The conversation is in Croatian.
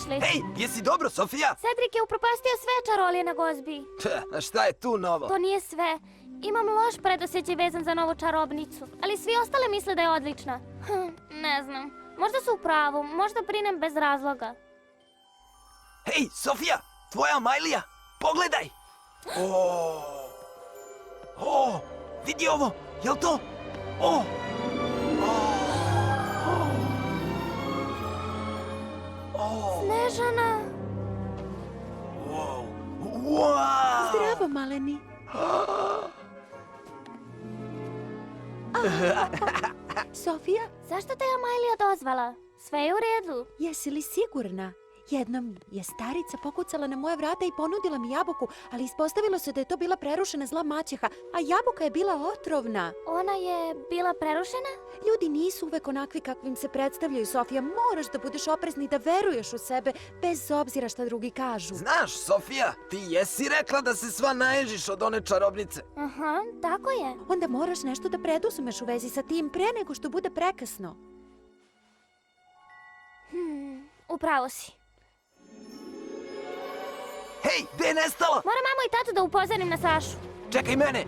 otišli. Hej, jesi dobro, Sofija? Cedric je upropastio sve čarolije na gozbi. A šta je tu novo? To nije sve. Imam loš predosjećaj vezan za novu čarobnicu, ali svi ostali misle da je odlična. Ne znam. Možda su u pravu, možda brinem bez razloga. Hej, Sofija, tvoja Majlija, pogledaj! O, vidi ovo, jel to? Snežana! Zdravo, maleni. Sofija, Zašto te je Majlija dozvala? Sve je u redu. jesi li sigurna? Jednom je starica pokucala na moje vrata i ponudila mi jabuku, ali ispostavilo se da je to bila prerušena zla maćeha, a jabuka je bila otrovna. Ona je bila prerušena? Ljudi nisu uvek onakvi kakvim se predstavljaju, Sofija. Moraš da budeš oprezna i da veruješ u sebe, bez obzira šta drugi kažu. Znaš, Sofija, ti jesi rekla da se sva naježiš od one čarobnice. Aha, tako je. Onda moraš nešto da preduzmeš u vezi sa tim pre nego što bude prekasno. Upravo si. Hej, gde je nestala? Moram mamu i tatu da upozorim na Sašu. Čekaj mene,